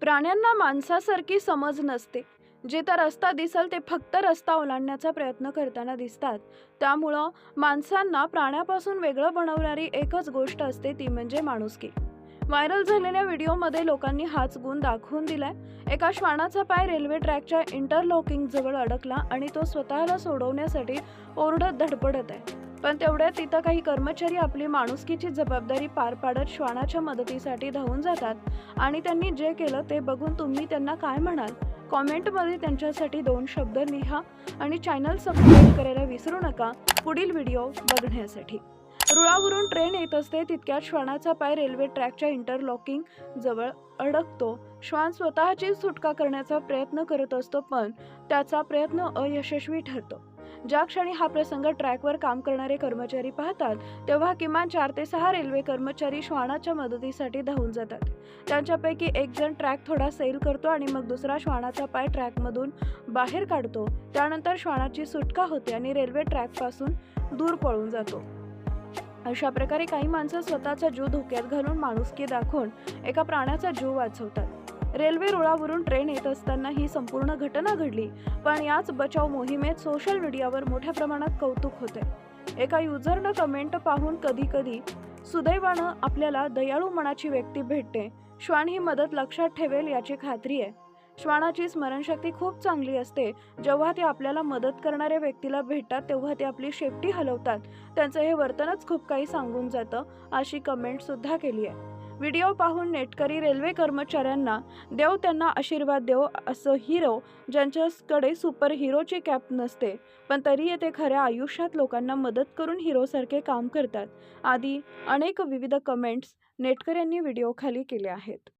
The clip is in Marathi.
प्राण्यांना माणसासारखी समज नसते. जिथं रस्ता दिसेल ते फक्त रस्ता ओलांडण्याचा प्रयत्न करताना दिसतात. त्यामुळं माणसांना प्राण्यापासून वेगळं बनवणारी एकच गोष्ट असते, ती म्हणजे माणुसकी. व्हायरल झालेल्या व्हिडिओमध्ये लोकांनी हाच गुण दाखवून दिलाय. एका श्वानाचा पाय रेल्वे ट्रॅकच्या इंटरलॉकिंग जवळ अडकला आणि तो स्वतःला सोडवण्यासाठी ओरडत धडपडत आहे. पण तेवढ्यात तिथं काही कर्मचारी आपली माणुसकीची जबाबदारी पार पाडत श्वानाच्या मदतीसाठी धावून जातात आणि त्यांनी जे केलं ते बघून तुम्ही त्यांना काय म्हणाल? कॉमेंटमध्ये त्यांच्यासाठी 2 शब्द लिहा आणि चॅनल सबस्क्राईब करायला विसरू नका पुढील व्हिडिओ बघण्यासाठी. रुळावरून ट्रेन येत असते तितक्यात श्वानाचा पाय रेल्वे ट्रॅकच्या इंटरलॉकिंग जवळ अडकतो. श्वान स्वतःची सुटका करण्याचा प्रयत्न करत असतो, पण त्याचा प्रयत्न अयशस्वी ठरतो. ज्या क्षणी हा प्रसंग ट्रॅकवर काम करणारे कर्मचारी पाहतात, तेव्हा किमान 4 ते 6 रेल्वे कर्मचारी श्वानाच्या मदतीसाठी धावून जातात. त्यांच्यापैकी एक जण ट्रॅक थोडा सैल करतो आणि मग दुसरा श्वानाचा पाय ट्रॅकमधून बाहेर काढतो. त्यानंतर श्वानाची सुटका होते आणि रेल्वे ट्रॅकपासून दूर पळून जातो. अशा प्रकारे काही माणसं स्वतःचा जीव धोक्यात घालून माणुसकी दाखवून एका प्राण्याचा जीव वाचवतात. रेल्वे रुळावरून ट्रेन येत असताना ही संपूर्ण घटना घडली, पण याच बचाव मोहिमेत सोशल मीडियावर मोठ्या प्रमाणात कौतुक होते. एका युजरनं कमेंट पाहून कधी सुदैवानं आपल्याला दयाळू मनाची व्यक्ती भेटते. श्वान ही मदत लक्षात ठेवेल याची खात्री आहे. श्वानाची स्मरणशक्ती खूप चांगली असते. जेव्हा ते आपल्याला मदत करणाऱ्या व्यक्तीला भेटतात तेव्हा ते आपली शेपटी हलवतात. त्यांचं हे वर्तनच खूप काही सांगून जातं, अशी कमेंट सुद्धा केली आहे. व्हिडिओ पाहून नेटकरी रेल्वे कर्मचाऱ्यांना देव त्यांना आशीर्वाद देव असं हिरो ज्यांच्याकडे सुपर हिरोची कॅप नसते, पण तरीही ते खऱ्या आयुष्यात लोकांना मदत करून हिरोसारखे काम करतात, आदी अनेक विविध कमेंट्स नेटकऱ्यांनी व्हिडिओ खाली केल्या आहेत.